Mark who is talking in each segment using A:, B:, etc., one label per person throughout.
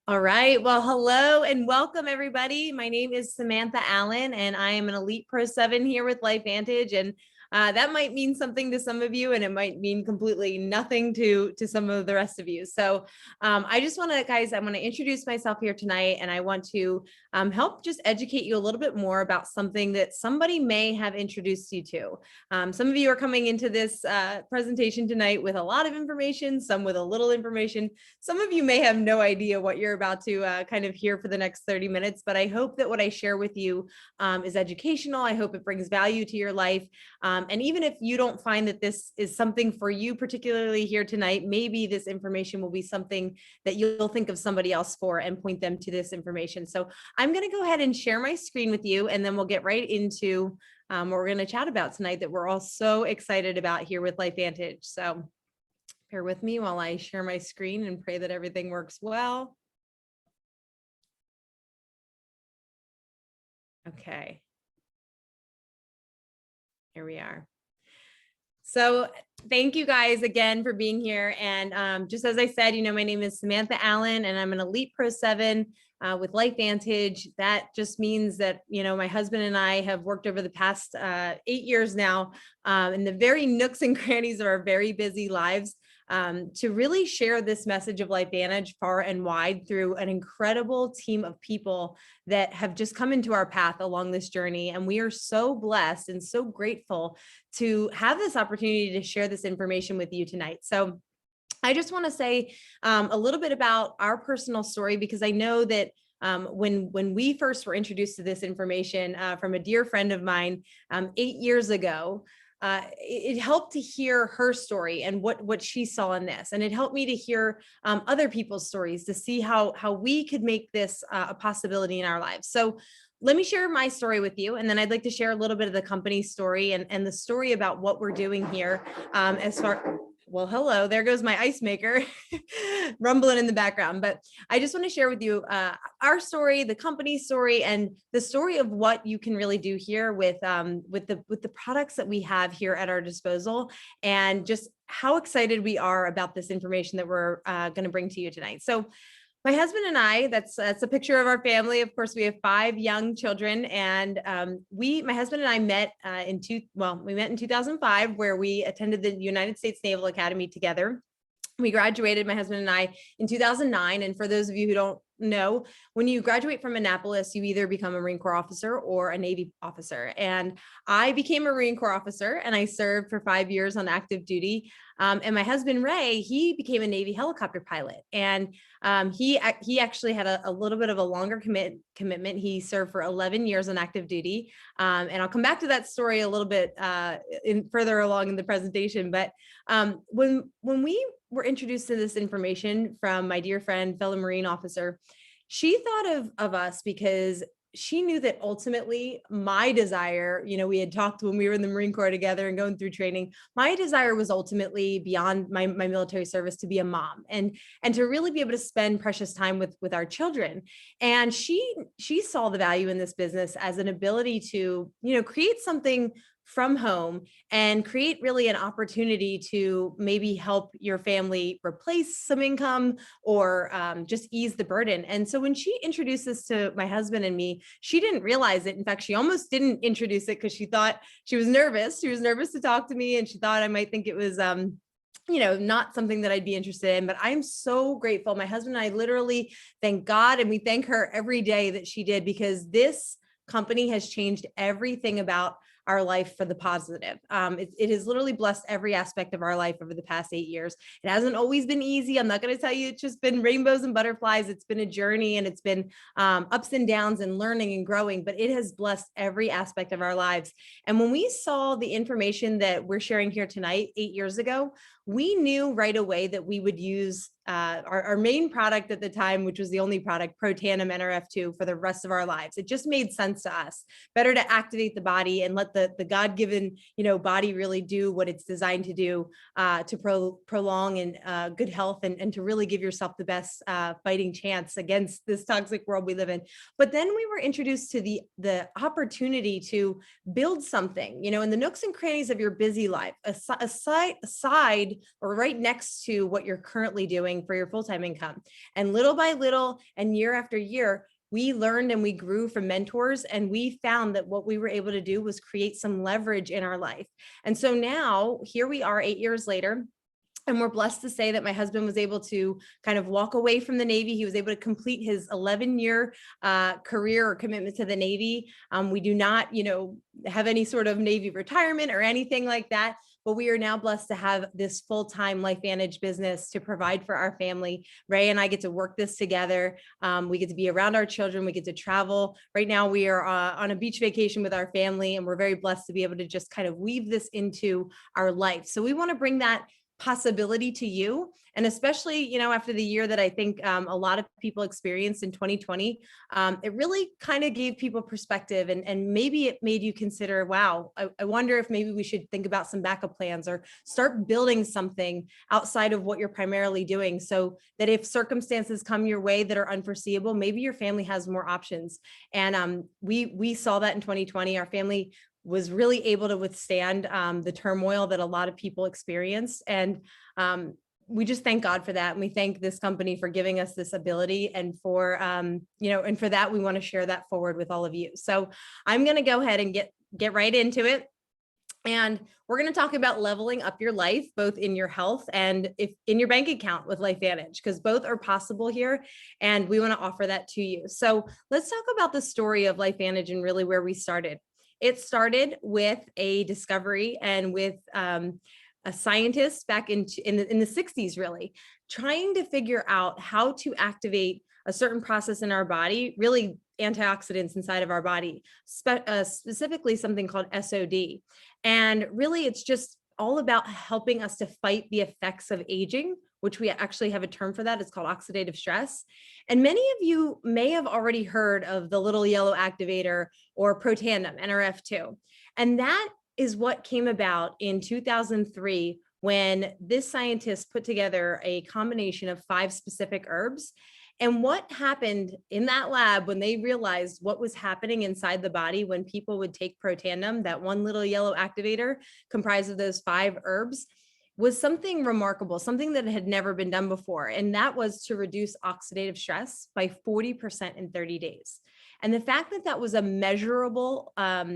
A: All right. Well, hello and welcome everybody. My name is Samantha Allen and I am an Elite Pro 7 here with LifeVantage. And that might mean something to some of you and it might mean completely nothing to some of the rest of you. So I just want to, guys, I want to introduce myself here tonight and I want to help just educate you a little bit more about something that somebody may have introduced you to. Some of you are coming into this presentation tonight with a lot of information, some with a little information. Some of you may have no idea what you're about to kind of hear for the next 30 minutes, but I hope that what I share with you is educational. I hope it brings value to your life. And even if you don't find that this is something for you, particularly here tonight, maybe this information will be something that you'll think of somebody else for and point them to this information. So I'm going to go ahead and share my screen with you, and then we'll get right into what we're going to chat about tonight that we're all so excited about here with LifeVantage. So bear with me while I share my screen and pray that everything works well. Okay. Here we are. So thank you guys again for being here. And just as I said, my name is Samantha Allen and I'm an Elite Pro 7 with LifeVantage. That just means that, my husband and I have worked over the past 8 years now in the very nooks and crannies of our very busy lives to really share this message of LifeVantage far and wide through an incredible team of people that have just come into our path along this journey. And we are so blessed and so grateful to have this opportunity to share this information with you tonight. So I just want to say a little bit about our personal story, because I know that when we first were introduced to this information from a dear friend of mine 8 years ago, it helped to hear her story and what she saw in this. And it helped me to hear other people's stories to see how we could make this a possibility in our lives. So let me share my story with you. And then I'd like to share a little bit of the company's story and the story about what we're doing here well, hello, there goes my ice maker rumbling in the background. But I just want to share with you our story, the company's story, and the story of what you can really do here with the products that we have here at our disposal, and just how excited we are about this information that we're going to bring to you tonight. So my husband and I, that's a picture of our family. Of course, we have 5 young children, and my husband and I met in 2005, where we attended the United States Naval Academy together. We graduated, my husband and I, in 2009. And for those of you who don't know, when you graduate from Annapolis, you either become a Marine Corps officer or a Navy officer. And I became a Marine Corps officer, and I served for 5 years on active duty. And my husband, Ray, he became a Navy helicopter pilot. And he actually had a little bit of a longer commitment. He served for 11 years on active duty. And I'll come back to that story a little bit further along in the presentation. But when we were introduced to this information from my dear friend, fellow Marine officer, she thought of us because she knew that ultimately my desire, we had talked when we were in the Marine Corps together and going through training, my desire was ultimately beyond my military service to be a mom and to really be able to spend precious time with our children. And she saw the value in this business as an ability to, create something from home and create really an opportunity to maybe help your family replace some income or just ease the burden. And so when she introduced this to my husband and me, she didn't realize it. In fact, she almost didn't introduce it because she thought she was nervous. She was nervous to talk to me, and she thought I might think it was not something that I'd be interested in. But I'm so grateful. My husband and I literally thank God, and we thank her every day that she did, because this company has changed everything about our life for the positive. It has literally blessed every aspect of our life over the past 8 years. It hasn't always been easy. I'm not going to tell you it's just been rainbows and butterflies. It's been a journey, and it's been ups and downs and learning and growing, but it has blessed every aspect of our lives. And when we saw the information that we're sharing here tonight, 8 years ago, we knew right away that we would use our main product at the time, which was the only product, Protandim NRF2, for the rest of our lives. It just made sense to us. Better to activate the body and let the God-given, body really do what it's designed to do to prolong and good health and to really give yourself the best fighting chance against this toxic world we live in. But then we were introduced to the opportunity to build something, in the nooks and crannies of your busy life, aside beside or right next to what you're currently doing for your full-time income. And little by little and year after year, we learned and we grew from mentors, and we found that what we were able to do was create some leverage in our life. And so now here we are 8 years later. And we're blessed to say that my husband was able to kind of walk away from the Navy. He was able to complete his 11-year career or commitment to the Navy. We do not, have any sort of Navy retirement or anything like that. But we are now blessed to have this full-time LifeVantage business to provide for our family. Ray and I get to work this together. We get to be around our children. We get to travel. Right now we are on a beach vacation with our family, and we're very blessed to be able to just kind of weave this into our life. So we want to bring that possibility to you. And especially, after the year that I think a lot of people experienced in 2020, it really kind of gave people perspective, and maybe it made you consider, wow, I wonder if maybe we should think about some backup plans or start building something outside of what you're primarily doing, so that if circumstances come your way that are unforeseeable, maybe your family has more options. And we saw that in 2020. Our family was really able to withstand the turmoil that a lot of people experienced. And we just thank God for that. And we thank this company for giving us this ability. And for, and for that, we want to share that forward with all of you. So I'm going to go ahead and get right into it. And we're going to talk about leveling up your life, both in your health and if in your bank account with LifeVantage, because both are possible here. And we want to offer that to you. So let's talk about the story of LifeVantage and really where we started. It started with a discovery and with a scientist back in the 60s, really trying to figure out how to activate a certain process in our body, really antioxidants inside of our body, specifically something called SOD. And really, it's just all about helping us to fight the effects of aging, which we actually have a term for that. It's called oxidative stress. And many of you may have already heard of the little yellow activator or Protandim, NRF2. And that is what came about in 2003 when this scientist put together a combination of 5 specific herbs. And what happened in that lab when they realized what was happening inside the body when people would take Protandim, that one little yellow activator comprised of those 5 herbs, was something remarkable, something that had never been done before. And that was to reduce oxidative stress by 40% in 30 days. And the fact that that was a measurable, a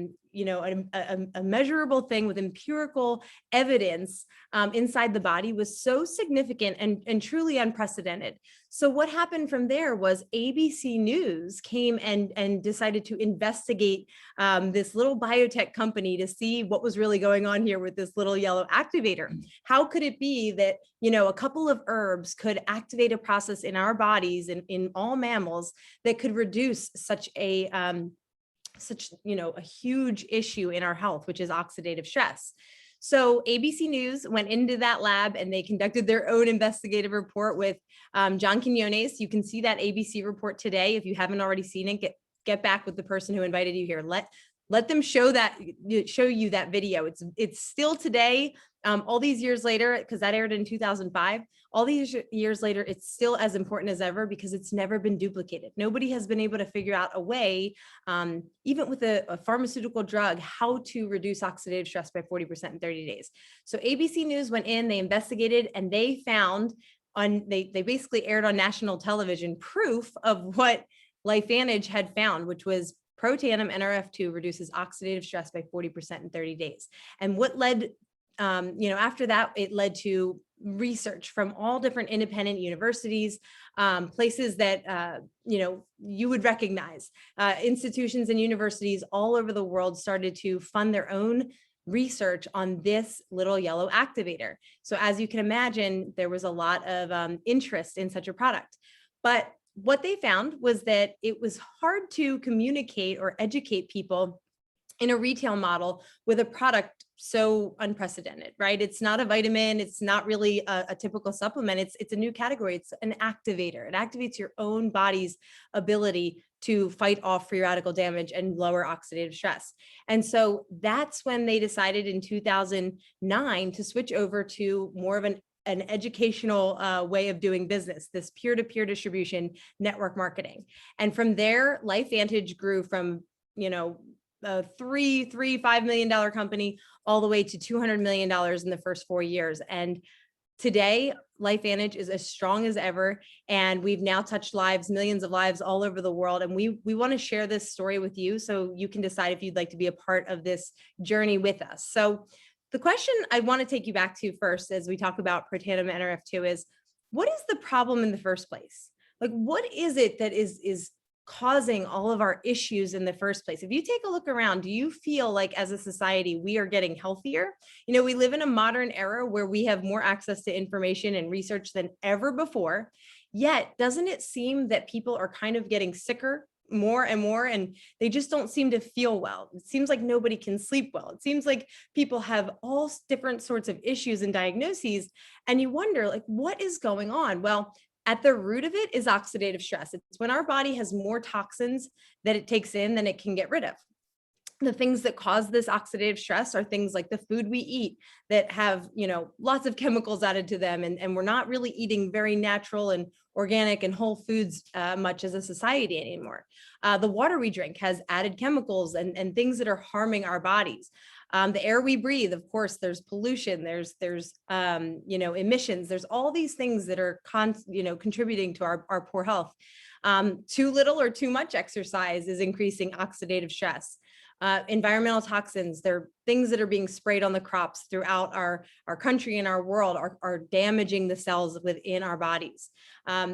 A: measurable thing with empirical evidence inside the body was so significant and truly unprecedented. So what happened from there was ABC News came and decided to investigate this little biotech company to see what was really going on here with this little yellow activator. How could it be that, a couple of herbs could activate a process in our bodies and in all mammals that could reduce such a huge issue in our health, which is oxidative stress. So ABC News went into that lab and they conducted their own investigative report with John Quinones. You can see that ABC report today. If you haven't already seen it, get back with the person who invited you here. Let them show you that video. It's still today, all these years later, because that aired in 2005. All these years later, it's still as important as ever because it's never been duplicated. Nobody has been able to figure out a way, even with a pharmaceutical drug, how to reduce oxidative stress by 40% in 30 days. So ABC News went in, they investigated, and they found they basically aired on national television proof of what LifeVantage had found, which was Protandim NRF2 reduces oxidative stress by 40% in 30 days. And what led, after that, it led to research from all different independent universities, places that, you would recognize. Institutions and universities all over the world started to fund their own research on this little yellow activator. So as you can imagine, there was a lot of interest in such a product. But what they found was that it was hard to communicate or educate people in a retail model with a product so unprecedented, right? It's not a vitamin. It's not really a typical supplement. It's a new category. It's an activator. It activates your own body's ability to fight off free radical damage and lower oxidative stress. And so that's when they decided in 2009 to switch over to more of an educational way of doing business, this peer-to-peer distribution, network marketing. And from there, LifeVantage grew from, a $5 million company all the way to $200 million in the first 4 years. And Today, LifeVantage is as strong as ever, and we've now touched lives, millions of lives all over the world. And we want to share this story with you so you can decide if you'd like to be a part of this journey with us. So the question I want to take you back to first, as we talk about protandim NRF2, is what is the problem in the first place? Like, what is it that is causing all of our issues in the first place? If you take a look around, do you feel like as a society, we are getting healthier? You know, we live in a modern era where we have more access to information and research than ever before. Yet, doesn't it seem that people are kind of getting sicker more and more, and they just don't seem to feel well? It seems like nobody can sleep well. It seems like people have all different sorts of issues and diagnoses, and you wonder, like, what is going on? Well, at the root of it is oxidative stress. It's when our body has more toxins that it takes in than it can get rid of. The things that cause this oxidative stress are things like the food we eat that have, you know, lots of chemicals added to them. And we're not really eating very natural and organic and whole foods much as a society anymore. The water we drink has added chemicals and things that are harming our bodies. The air we breathe, of course, there's pollution, there's you know, emissions, there's all these things that are contributing to our poor health. Too little or too much exercise is increasing oxidative stress. Environmental toxins, they're things that are being sprayed on the crops throughout our country and our world are damaging the cells within our bodies.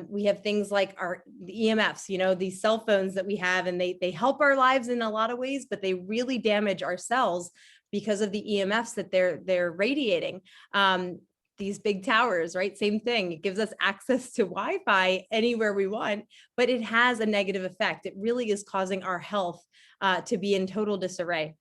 A: We have things like the EMFs, you know, these cell phones that we have, and they help our lives in a lot of ways, but they really damage our cells because of the EMFs that they're radiating. These big towers, right? Same thing. It gives us access to Wi-Fi anywhere we want, but it has a negative effect. It really is causing our health to be in total disarray.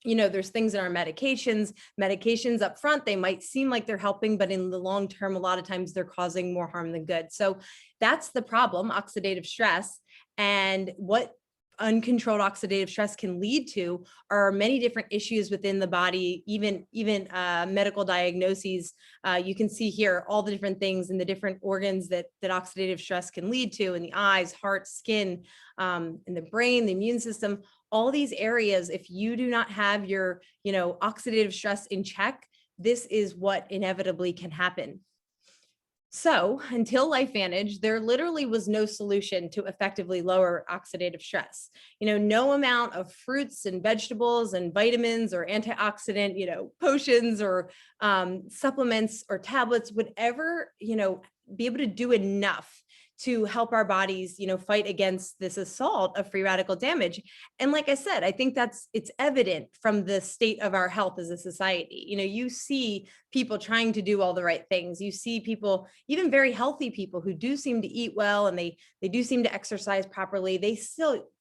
A: You know, there's things in our medications up front, they might seem like they're helping, but in the long term, a lot of times they're causing more harm than good. So that's the problem, oxidative stress. And what uncontrolled oxidative stress can lead to are many different issues within the body, even medical diagnoses. You can see here all the different things and the different organs that oxidative stress can lead to in the eyes, heart, skin, in the brain, the immune system, all these areas. If you do not have your, you know, oxidative stress in check, this is what inevitably can happen. So until LifeVantage, there literally was no solution to effectively lower oxidative stress. You know, no amount of fruits and vegetables and vitamins or antioxidant, you know, potions or supplements or tablets would ever, you know, be able to do enough to help our bodies, you know, fight against this assault of free radical damage. And like I said, I think it's evident from the state of our health as a society. You know, you see people trying to do all the right things. You see people, even very healthy people who do seem to eat well and they do seem to exercise properly.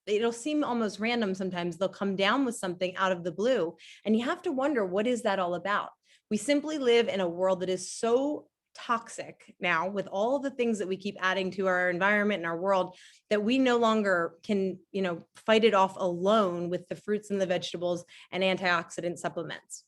A: It'll seem almost random sometimes. They'll come down with something out of the blue. And you have to wonder, what is that all about? We simply live in a world that is so toxic now, with all the things that we keep adding to our environment and our world, that we no longer can, you know, fight it off alone with the fruits and the vegetables and antioxidant supplements.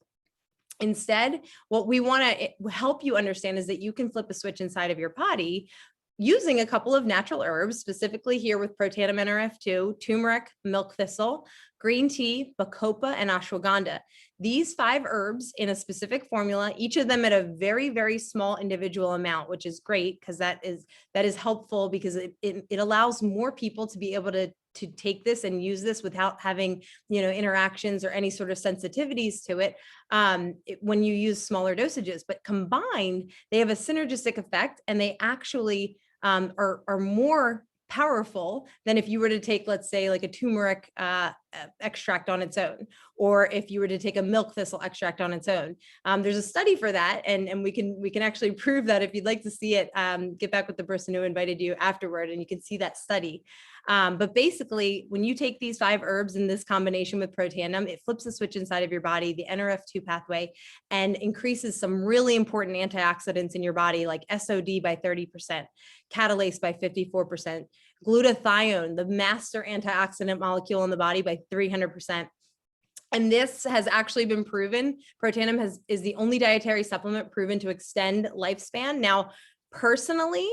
A: Instead, what we want to help you understand is that you can flip a switch inside of your body using a couple of natural herbs, specifically here with protandim NRF2, turmeric, milk thistle, green tea, bacopa, and ashwagandha. These 5 herbs in a specific formula, each of them at a very, very small individual amount, which is great because that is helpful because it allows more people to be able to take this and use this without having, you know, interactions or any sort of sensitivities to it, when you use smaller dosages. But combined, they have a synergistic effect, and they actually are more powerful than if you were to take, let's say, like a turmeric extract on its own, or if you were to take a milk thistle extract on its own. There's a study for that, and we can actually prove that. If you'd like to see it, get back with the person who invited you afterward, and you can see that study. But basically, when you take these 5 herbs in this combination with protandim, it flips the switch inside of your body, the NRF2 pathway, and increases some really important antioxidants in your body, like SOD by 30%, catalase by 54%, glutathione, the master antioxidant molecule in the body, by 300%. And this has actually been proven. Protandim is the only dietary supplement proven to extend lifespan. Now, personally,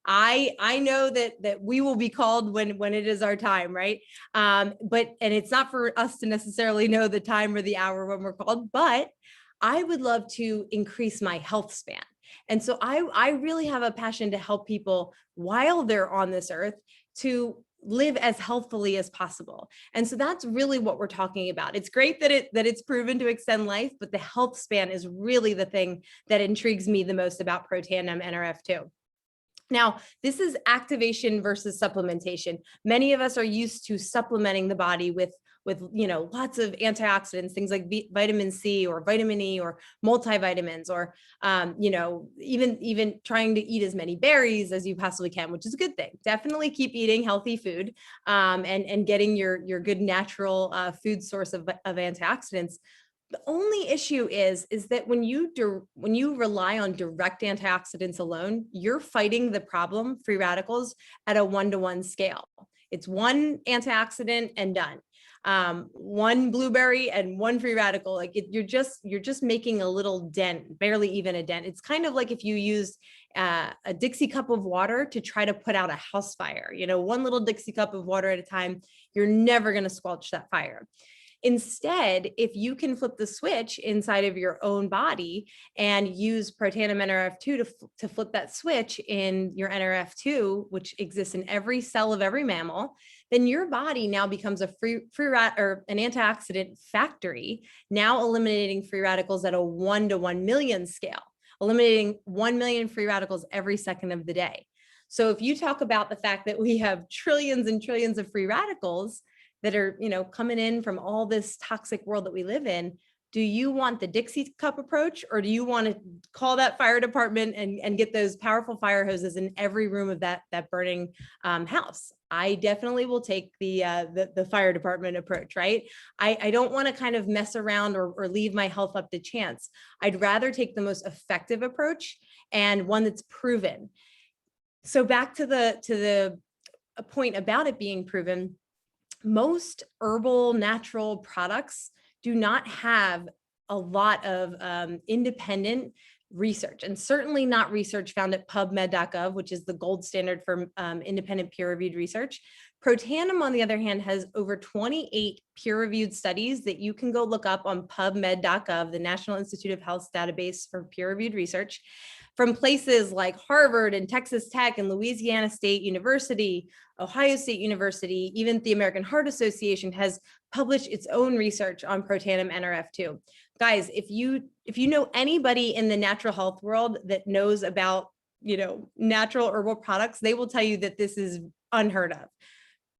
A: I know that we will be called when it is our time, right? And it's not for us to necessarily know the time or the hour when we're called, but I would love to increase my health span. And so I really have a passion to help people while they're on this earth to live as healthfully as possible. And so that's really what we're talking about. It's great that it's proven to extend life, but the health span is really the thing that intrigues me the most about Protandim NRF2. Now, this is activation versus supplementation. Many of us are used to supplementing the body with lots of antioxidants, things like vitamin C or vitamin E or multivitamins, or even trying to eat as many berries as you possibly can, which is a good thing. Definitely keep eating healthy food and getting your good natural food source of antioxidants. The only issue is that when you rely on direct antioxidants alone, you're fighting the problem, free radicals, at a 1-to-1 scale. It's one antioxidant and done. One blueberry and one free radical. Like you're just making a little dent, barely even a dent. It's kind of like if you used a Dixie cup of water to try to put out a house fire. One little Dixie cup of water at a time. You're never going to squelch that fire. Instead, if you can flip the switch inside of your own body and use Protandim NRF2 to flip that switch in your NRF2, which exists in every cell of every mammal, then your body now becomes a an antioxidant factory, now eliminating free radicals at a 1-to-1 million scale, eliminating 1 million free radicals every second of the day. So if you talk about the fact that we have trillions and trillions of free radicals that are, coming in from all this toxic world that we live in, do you want the Dixie cup approach, or do you want to call that fire department and get those powerful fire hoses in every room of that burning house? I definitely will take the fire department approach, right? I don't want to kind of mess around or leave my health up to chance. I'd rather take the most effective approach and one that's proven. So back to the point about it being proven, most herbal natural products do not have a lot of independent research, and certainly not research found at PubMed.gov, which is the gold standard for independent peer-reviewed research. Protandim, on the other hand, has over 28 peer-reviewed studies that you can go look up on PubMed.gov, the National Institute of Health's database for peer-reviewed research, from places like Harvard and Texas Tech and Louisiana State University, Ohio State University. Even the American Heart Association has published its own research on Protandim NRF2. Guys, if you know anybody in the natural health world that knows about, natural herbal products, they will tell you that this is unheard of.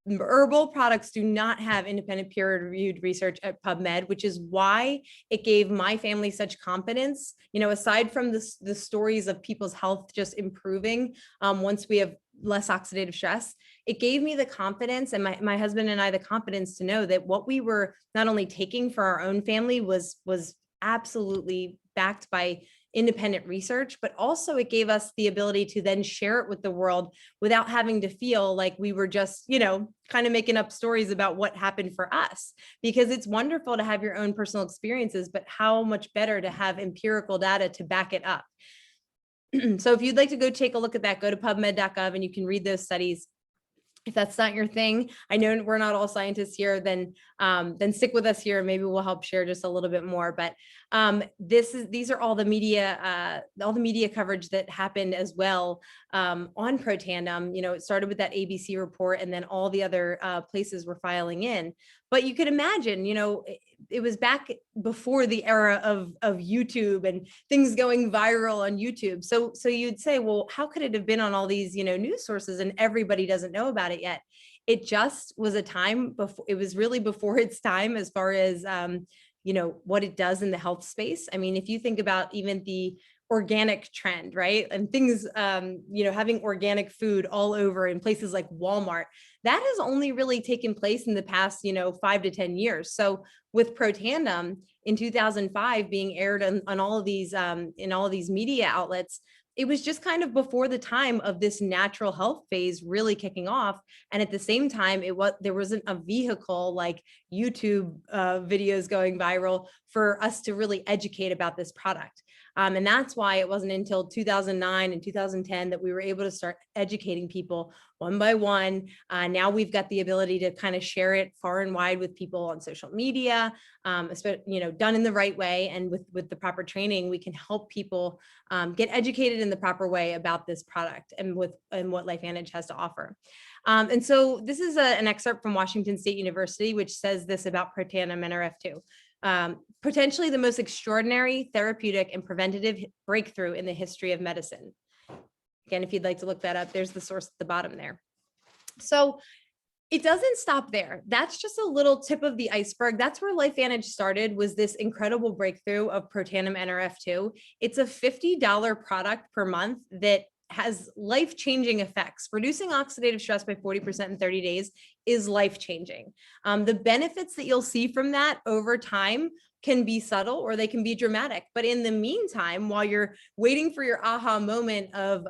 A: Herbal products do not have independent peer-reviewed research at PubMed, which is why it gave my family such confidence. Aside from the stories of people's health just improving once we have less oxidative stress, it gave me the confidence, and my husband and I the confidence to know that what we were not only taking for our own family was absolutely backed by independent research, but also it gave us the ability to then share it with the world without having to feel like we were just, kind of making up stories about what happened for us. Because it's wonderful to have your own personal experiences, but how much better to have empirical data to back it up. So if you'd like to go take a look at that, go to PubMed.gov and you can read those studies. If that's not your thing, I know we're not all scientists here, then stick with us here. Maybe we'll help share just a little bit more. But these are all the media coverage that happened as well on Protandim. It started with that ABC report, and then all the other places were filing in. But you could imagine, it was back before the era of YouTube and things going viral on YouTube. So you'd say, well, how could it have been on all these, news sources and everybody doesn't know about it yet? It just was a time before, it was really before its time as far as, what it does in the health space. I mean, if you think about even the organic trend, right? And things, having organic food all over in places like Walmart, that has only really taken place in the past, 5 to 10 years. So with Protandim in 2005 being aired on all of these, in all of these media outlets, it was just kind of before the time of this natural health phase really kicking off. And at the same time, there wasn't a vehicle like YouTube videos going viral for us to really educate about this product. And that's why it wasn't until 2009 and 2010 that we were able to start educating people one by one. Now we've got the ability to kind of share it far and wide with people on social media, done in the right way. And with the proper training, we can help people get educated in the proper way about this product and what LifeVantage has to offer. And so this is an excerpt from Washington State University, which says this about Protandim NRF2. Potentially the most extraordinary therapeutic and preventative breakthrough in the history of medicine. Again, if you'd like to look that up, there's the source at the bottom there. So it doesn't stop there. That's just a little tip of the iceberg. That's where LifeVantage started, was this incredible breakthrough of Protandim NRF2. It's a $50 product per month that has life-changing effects. Reducing oxidative stress by 40% in 30 days is life-changing. The benefits that you'll see from that over time can be subtle or they can be dramatic. But in the meantime, while you're waiting for your aha moment of,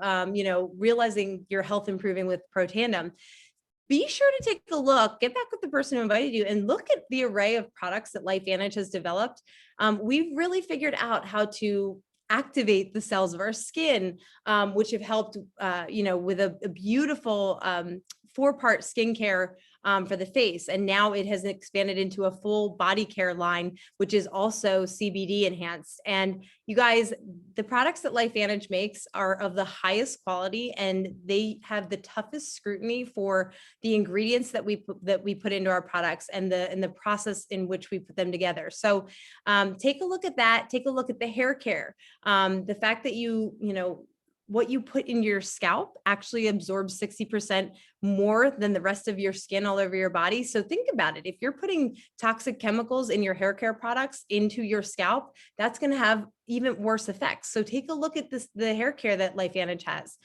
A: realizing your health improving with Protandim, be sure to take a look, get back with the person who invited you and look at the array of products that LifeVantage has developed. We've really figured out how to activate the cells of our skin, which have helped, with a beautiful 4-part skincare for the face. And now it has expanded into a full body care line, which is also CBD enhanced. And you guys, the products that LifeVantage makes are of the highest quality, and they have the toughest scrutiny for the ingredients that we put into our products and the process in which we put them together. So take a look at that. Take a look at the hair care. The fact that what you put in your scalp actually absorbs 60% more than the rest of your skin all over your body. So think about it. If you're putting toxic chemicals in your hair care products into your scalp, that's going to have even worse effects. So take a look at the hair care that LifeVantage has.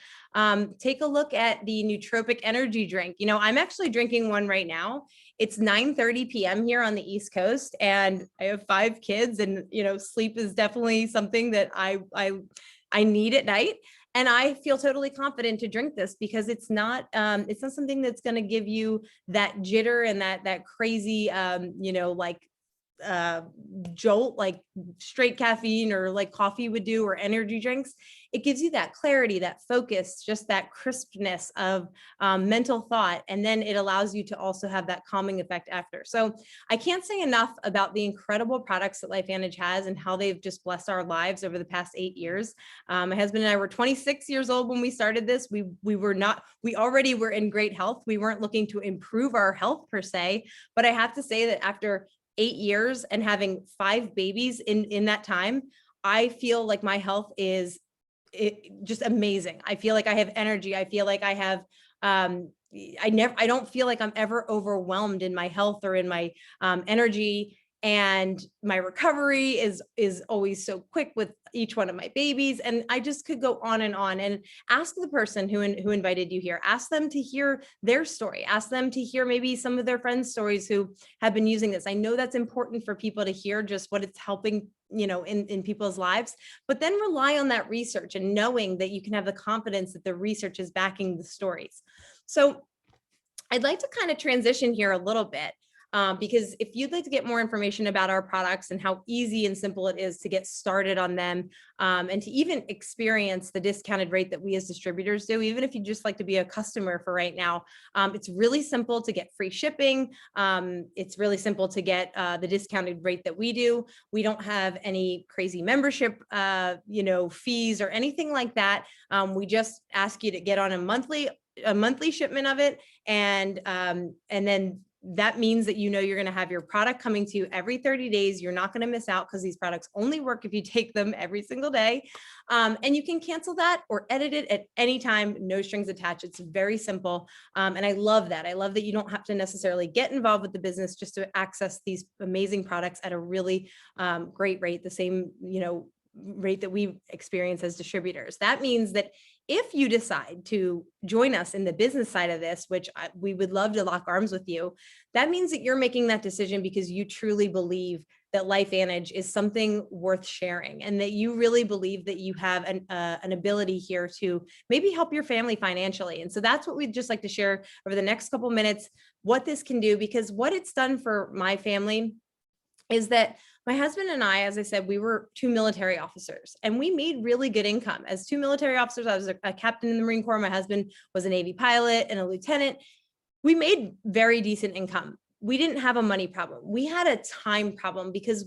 A: Take a look at the nootropic energy drink. I'm actually drinking one right now. It's 9:30 p.m. here on the East Coast, and I have 5 kids, and sleep is definitely something that I need at night. And I feel totally confident to drink this because it's not something that's going to give you that jitter and that crazy, jolt like straight caffeine or like coffee would do, or energy drinks. It gives you that clarity, that focus, just that crispness of mental thought. And then it allows you to also have that calming effect after. So I can't say enough about the incredible products that LifeVantage has and how they've just blessed our lives over the past 8 years. My husband and I were 26 years old when we started this. We already were in great health. We weren't looking to improve our health per se, but I have to say that after 8 years and having 5 babies in that time, I feel like my health is just amazing. I feel like I have energy. I feel like I have, I don't feel like I'm ever overwhelmed in my health or in my energy. And my recovery is always so quick with each one of my babies. And I just could go on. And ask the person who invited you here. Ask them to hear their story. Ask them to hear maybe some of their friends' stories who have been using this. I know that's important for people to hear, just what it's helping, in people's lives, but then rely on that research and knowing that you can have the confidence that the research is backing the stories. So I'd like to kind of transition here a little bit. Because if you'd like to get more information about our products and how easy and simple it is to get started on them, and to even experience the discounted rate that we as distributors do, even if you just like to be a customer for right now, it's really simple to get free shipping. It's really simple to get the discounted rate that we do. We don't have any crazy membership, fees or anything like that. We just ask you to get on a monthly shipment of it, and then that means that you're going to have your product coming to you every 30 days. You're not going to miss out because these products only work if you take them every single day. And you can cancel that or edit it at any time, no strings attached. It's very simple. And I love that. I love that you don't have to necessarily get involved with the business just to access these amazing products at a really great rate, the same, rate that we experience as distributors. That means that if you decide to join us in the business side of this, which we would love to lock arms with you, that means that you're making that decision because you truly believe that LifeVantage is something worth sharing, and that you really believe that you have an ability here to maybe help your family financially. And so that's what we'd just like to share over the next couple minutes, what this can do, because what it's done for my family is that my husband and I, as I said, we were two military officers and we made really good income. As two military officers, I was a captain in the Marine Corps. My husband was a Navy pilot and a lieutenant. We made very decent income. We didn't have a money problem. We had a time problem because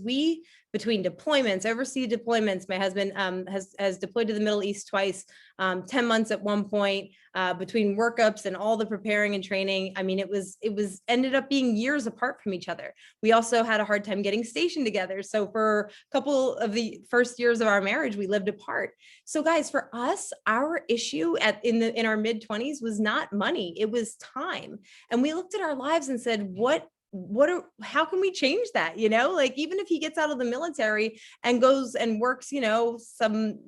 A: between deployments, overseas deployments, my husband has deployed to the Middle East twice, 10 months at one point, between workups and all the preparing and training. I mean, it was ended up being years apart from each other. We also had a hard time getting stationed together. So for a couple of the first years of our marriage, we lived apart. So guys, for us, our issue in our mid-20s was not money, it was time. And we looked at our lives and said, how can we change that? Like, even if he gets out of the military and goes and works, some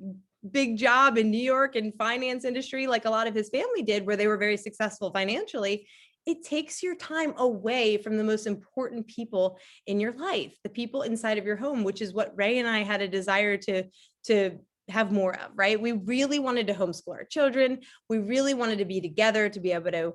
A: big job in New York and finance industry, like a lot of his family did, where they were very successful financially, it takes your time away from the most important people in your life, the people inside of your home, which is what Ray and I had a desire to have more of, right? We really wanted to homeschool our children. We really wanted to be together, to be able to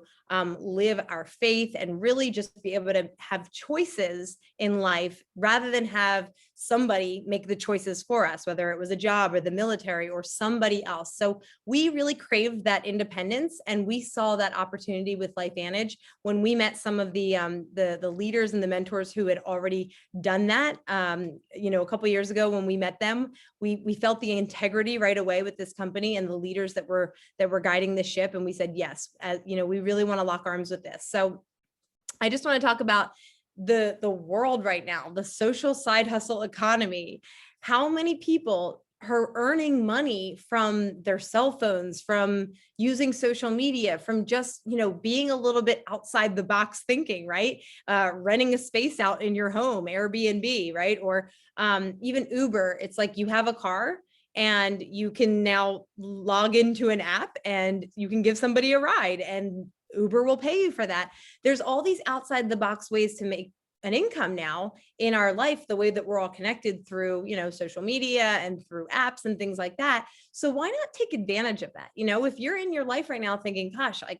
A: live our faith and really just be able to have choices in life rather than have somebody make the choices for us, whether it was a job or the military or somebody else. So we really craved that independence, and we saw that opportunity with LifeVantage when we met some of the leaders and the mentors who had already done that. A couple of years ago when we met them, we felt the integrity right away with this company and the leaders that were guiding the ship, and we said yes. We really want to lock arms with this. So I just want to talk about the world right now, the social side hustle economy. How many people are earning money from their cell phones, from using social media, from just, being a little bit outside the box thinking, right? Renting a space out in your home, Airbnb, right? Or even Uber. It's like you have a car and you can now log into an app and you can give somebody a ride and Uber will pay you for that. There's all these outside the box ways to make an income now in our life, the way that we're all connected through, social media and through apps and things like that. So why not take advantage of that? If you're in your life right now thinking, gosh, I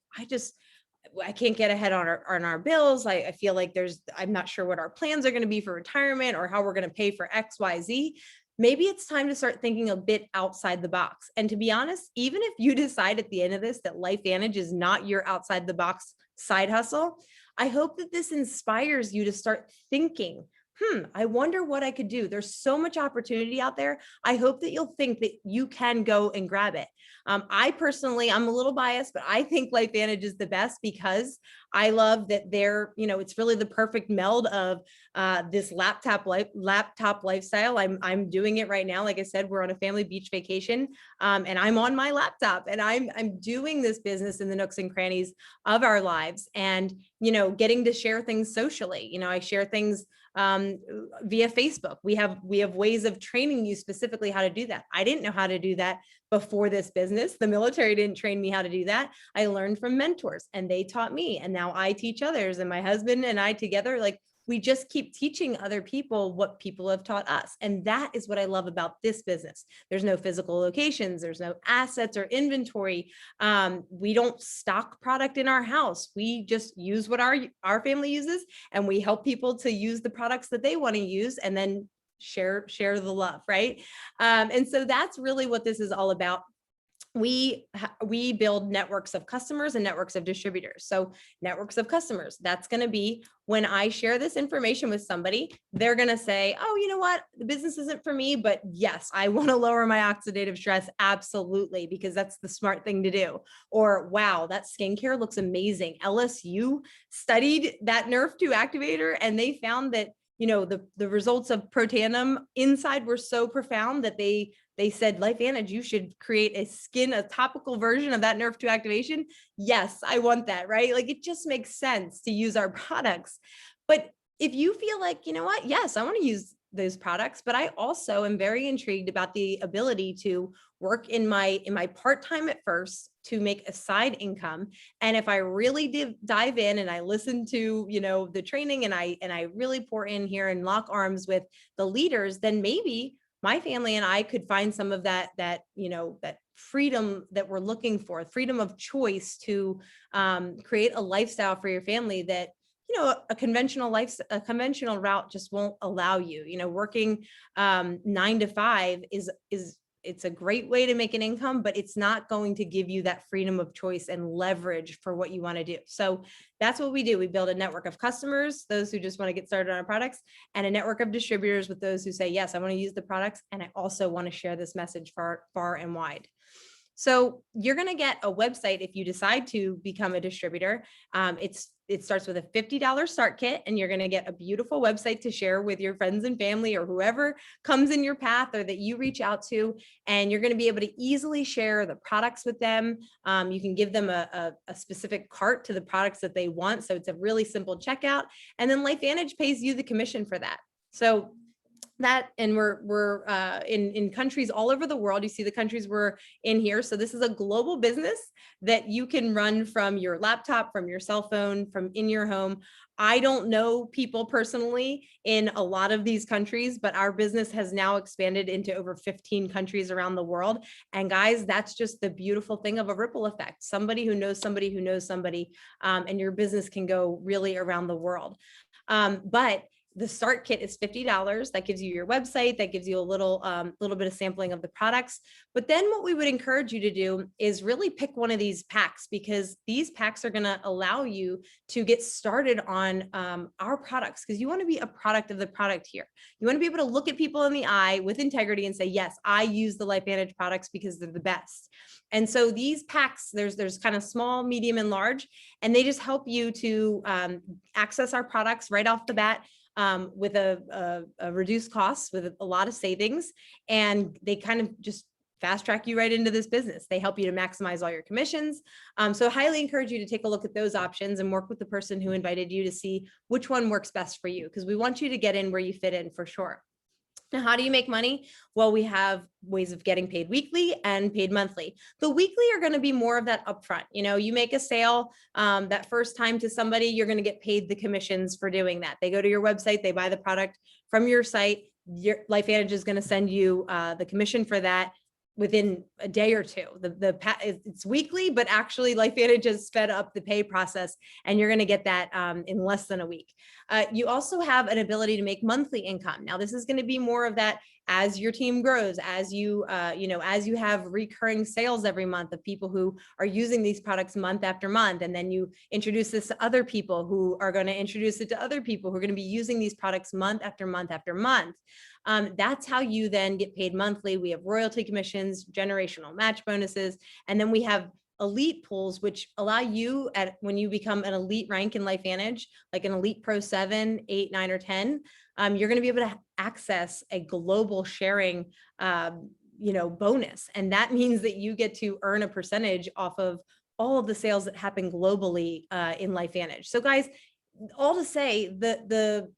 A: can't get ahead on our bills. I feel like I'm not sure what our plans are going to be for retirement or how we're going to pay for X, Y, Z. Maybe it's time to start thinking a bit outside the box. And to be honest, even if you decide at the end of this that LifeVantage is not your outside the box side hustle, I hope that this inspires you to start thinking, I wonder what I could do. There's so much opportunity out there. I hope that you'll think that you can go and grab it. I personally, I'm a little biased, but I think LifeVantage is the best because I love that it's really the perfect meld of this laptop lifestyle. I'm doing it right now. Like I said, we're on a family beach vacation, and I'm on my laptop and I'm doing this business in the nooks and crannies of our lives, and getting to share things socially. I share things via Facebook. We have ways of training you specifically how to do that. I didn't know how to do that before this business. The military didn't train me how to do that. I learned from mentors and they taught me, and now I teach others, and my husband and I together, we just keep teaching other people what people have taught us. And that is what I love about this business. There's no physical locations. There's no assets or inventory. We don't stock product in our house. We just use what our family uses, and we help people to use the products that they want to use, and then share the love, right? And so that's really what this is all about. We build networks of customers and networks of distributors. So networks of customers, that's going to be when I share this information with somebody, they're going to say, oh, you know what? The business isn't for me, but yes, I want to lower my oxidative stress. Absolutely. Because that's the smart thing to do. Or, wow, that skincare looks amazing. LSU studied that Nerf2 activator and they found that, the results of Protandim inside were so profound that they said, LifeVantage, you should create a topical version of that Nerf2 activation. Yes, I want that, right? It just makes sense to use our products. But if you feel like, you know what, yes, I want to use those products, but I also am very intrigued about the ability to work in my part-time at first to make a side income. And if I really dive in and I listen to, the training and I really pour in here and lock arms with the leaders, then maybe my family and I could find some of that freedom that we're looking for, freedom of choice to create a lifestyle for your family that, a conventional route just won't allow you. Working 9 to 5 is it's a great way to make an income, but it's not going to give you that freedom of choice and leverage for what you want to do. So that's what we do. We build a network of customers, those who just want to get started on our products, and a network of distributors with those who say, yes, I want to use the products, and I also want to share this message far, far and wide. So you're going to get a website if you decide to become a distributor. It starts with a $50 start kit, and you're going to get a beautiful website to share with your friends and family or whoever comes in your path or that you reach out to. And you're going to be able to easily share the products with them. You can give them a specific cart to the products that they want. So it's a really simple checkout. And then LifeVantage pays you the commission for that. So that, and we're in countries all over the world. You see the countries we're in here. So this is a global business that you can run from your laptop, from your cell phone, from in your home. I don't know people personally in a lot of these countries, but our business has now expanded into over 15 countries around the world. And guys, that's just the beautiful thing of a ripple effect. Somebody who knows somebody who knows somebody, and your business can go really around the world. But the start kit is $50. That gives you your website. That gives you a little bit of sampling of the products. But then what we would encourage you to do is really pick one of these packs, because these packs are going to allow you to get started on our products, because you want to be a product of the product here. You want to be able to look at people in the eye with integrity and say, yes, I use the LifeVantage products because they're the best. And so these packs, there's kind of small, medium, and large, and they just help you to access our products right off the bat. With a reduced cost, with a lot of savings, and they kind of just fast track you right into this business. They help you to maximize all your commissions. So I highly encourage you to take a look at those options and work with the person who invited you to see which one works best for you, because we want you to get in where you fit in for sure. Now, how do you make money? Well, we have ways of getting paid weekly and paid monthly. The weekly are going to be more of that upfront. You make a sale that first time to somebody, you're going to get paid the commissions for doing that. They go to your website, they buy the product from your site. Your LifeVantage is going to send you the commission for that within a day or two. It's weekly, but actually LifeVantage has sped up the pay process, and you're going to get that in less than a week. You also have an ability to make monthly income. Now, this is going to be more of that as your team grows, as you have recurring sales every month of people who are using these products month after month. And then you introduce this to other people who are going to introduce it to other people who are going to be using these products month after month after month. That's how you then get paid monthly. We have royalty commissions, generational match bonuses, and then we have elite pools, which allow you when you become an elite rank in LifeVantage, like an elite pro 7, 8, 9, or 10, you're going to be able to access a global sharing, bonus. And that means that you get to earn a percentage off of all of the sales that happen globally in LifeVantage. So guys, all to say the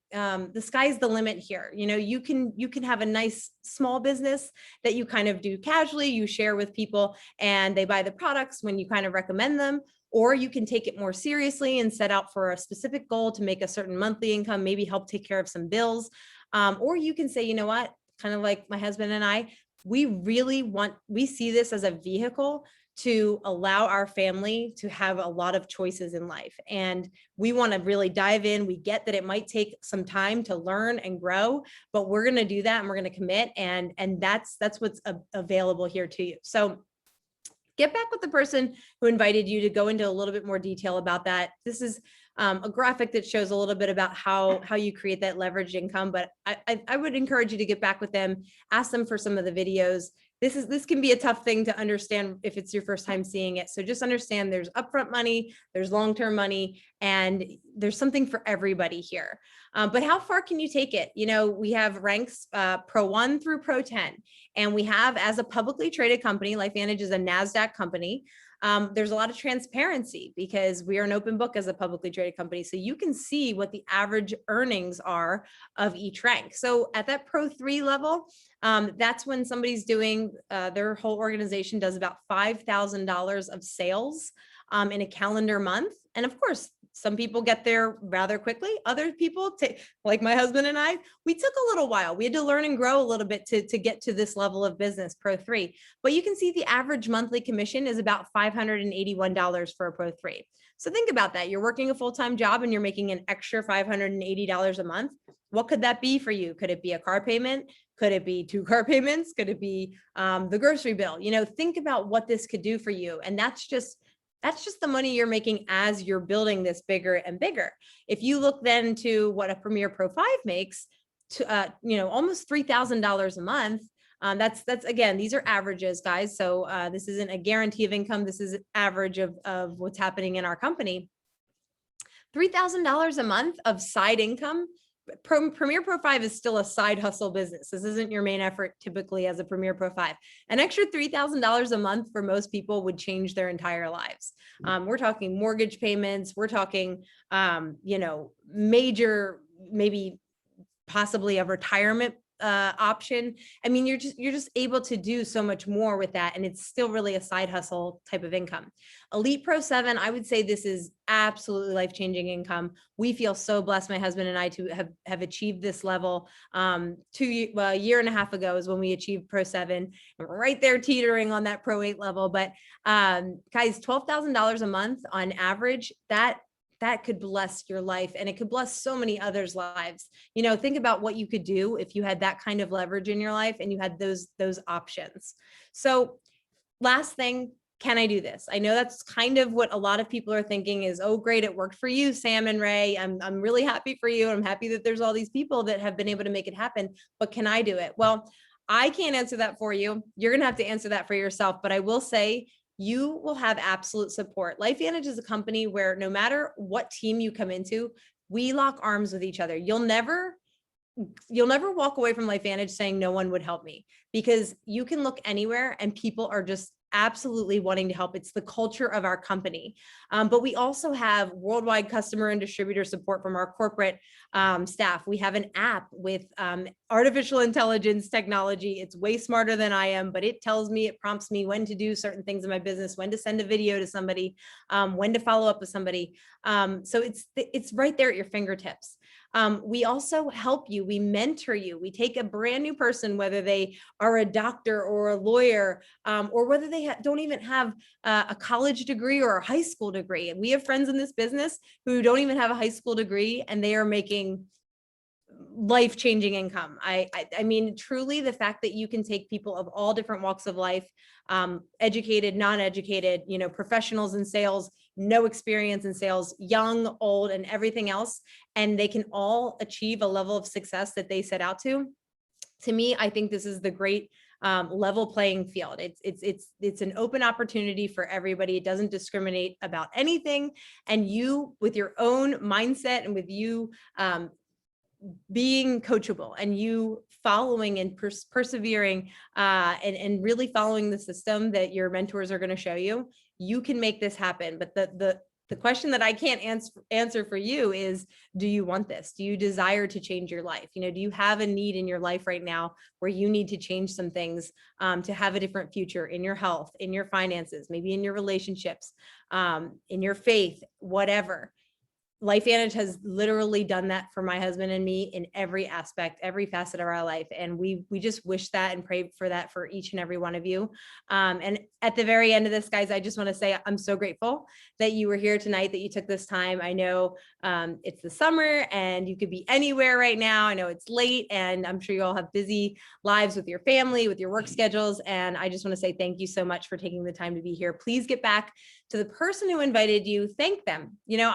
A: sky's the limit here. You can have a nice small business that you kind of do casually, you share with people and they buy the products when you kind of recommend them, or you can take it more seriously and set out for a specific goal to make a certain monthly income, maybe help take care of some bills. Or you can say, you know what, kind of like my husband and I, we see this as a vehicle to allow our family to have a lot of choices in life. And we want to really dive in. We get that it might take some time to learn and grow, but we're going to do that and we're going to commit. And that's what's available here to you. So get back with the person who invited you to go into a little bit more detail about that. This is a graphic that shows a little bit about how you create that leveraged income, but I would encourage you to get back with them, ask them for some of the videos. This can be a tough thing to understand if it's your first time seeing it. So just understand there's upfront money, there's long-term money, and there's something for everybody here. But how far can you take it? We have ranks Pro 1 through Pro 10, and we have, as a publicly traded company, LifeVantage is a NASDAQ company. There's a lot of transparency because we are an open book as a publicly traded company. So you can see what the average earnings are of each rank. So at that Pro 3 level, that's when somebody's doing, their whole organization does about $5,000 of sales in a calendar month. And of course, some people get there rather quickly. Other people, like my husband and I, we took a little while. We had to learn and grow a little bit to get to this level of business, Pro 3. But you can see the average monthly commission is about $581 for a Pro 3. So think about that. You're working a full-time job and you're making an extra $580 a month. What could that be for you? Could it be a car payment? Could it be 2 car payments? Could it be the grocery bill? You know, think about what this could do for you. And that's just the money you're making as you're building this bigger and bigger. If you look then to what a Premier Pro 5 makes, to you know, almost $3,000 a month. That's again, these are averages, guys. So this isn't a guarantee of income. This is an average of what's happening in our company. $3,000 a month of side income. Premier Pro 5 is still a side hustle business. This isn't your main effort typically as a Premier Pro 5. An extra $3,000 a month for most people would change their entire lives. We're talking mortgage payments. We're talking, you know, major, maybe possibly a retirement option. I mean, you're just able to do so much more with that. And it's still really a side hustle type of income. Elite Pro 7, I would say this is absolutely life-changing income. We feel so blessed, my husband and I, to have achieved this level. A year and a half ago is when we achieved Pro 7. And we're right there teetering on that Pro 8 level. But guys, $12,000 a month on average, that could bless your life, and it could bless so many others' lives. You know, think about what you could do if you had that kind of leverage in your life and you had those options. So last thing, can I do this? I know that's kind of what a lot of people are thinking is, oh, great, it worked for you, Sam and Ray. I'm really happy for you. I'm happy that there's all these people that have been able to make it happen, but can I do it? Well, I can't answer that for you. You're going to have to answer that for yourself, but I will say, you will have absolute support. LifeVantage is a company where no matter what team you come into, we lock arms with each other. You'll never walk away from LifeVantage saying no one would help me, because you can look anywhere and people are just absolutely wanting to help. It's the culture of our company. But we also have worldwide customer and distributor support from our corporate staff. We have an app with artificial intelligence technology. It's way smarter than I am, but it tells me, it prompts me when to do certain things in my business, when to send a video to somebody, when to follow up with somebody. So it's right there at your fingertips. We also help you. We mentor you. We take a brand new person, whether they are a doctor or a lawyer, or whether they don't even have a college degree or a high school degree. And we have friends in this business who don't even have a high school degree, and they are making life-changing income. I mean, truly, the fact that you can take people of all different walks of life, educated, non-educated, you know, professionals in sales, no experience in sales, young, old, and everything else, and they can all achieve a level of success that they set out to. To me, I think this is the great level playing field. It's an open opportunity for everybody. It doesn't discriminate about anything. And you, with your own mindset and with you being coachable and you following and persevering and really following the system that your mentors are going to show you, you can make this happen. But the question that I can't answer for you is, do you want this? Do you desire to change your life? You know, do you have a need in your life right now where you need to change some things to have a different future in your health, in your finances, maybe in your relationships, in your faith, whatever? LifeVantage has literally done that for my husband and me in every aspect, every facet of our life. And we just wish that and pray for that for each and every one of you. And at the very end of this, guys, I just want to say I'm so grateful that you were here tonight, that you took this time. I know it's the summer and you could be anywhere right now. I know it's late and I'm sure you all have busy lives with your family, with your work schedules. And I just want to say thank you so much for taking the time to be here. Please get back to the person who invited you. Thank them. You know,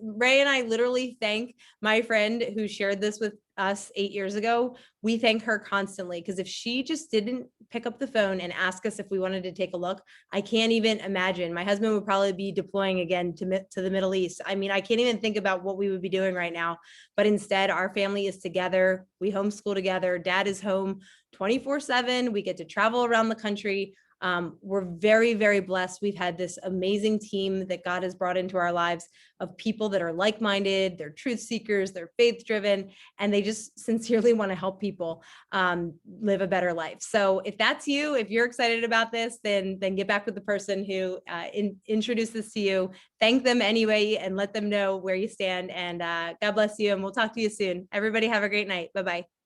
A: Ray and I literally thank my friend who shared this with us 8 years ago. We thank her constantly, because if she just didn't pick up the phone and ask us if we wanted to take a look, I can't even imagine. My husband would probably be deploying again to the Middle East. I mean, I can't even think about what we would be doing right now. But instead, our family is together. We homeschool together. Dad is home 24/7. We get to travel around the country. We're very, very blessed. We've had this amazing team that God has brought into our lives of people that are like-minded, they're truth seekers, they're faith-driven, and they just sincerely want to help people live a better life. So if that's you, if you're excited about this, then get back with the person who introduced this to you. Thank them anyway, and let them know where you stand. And God bless you. And we'll talk to you soon. Everybody have a great night. Bye-bye.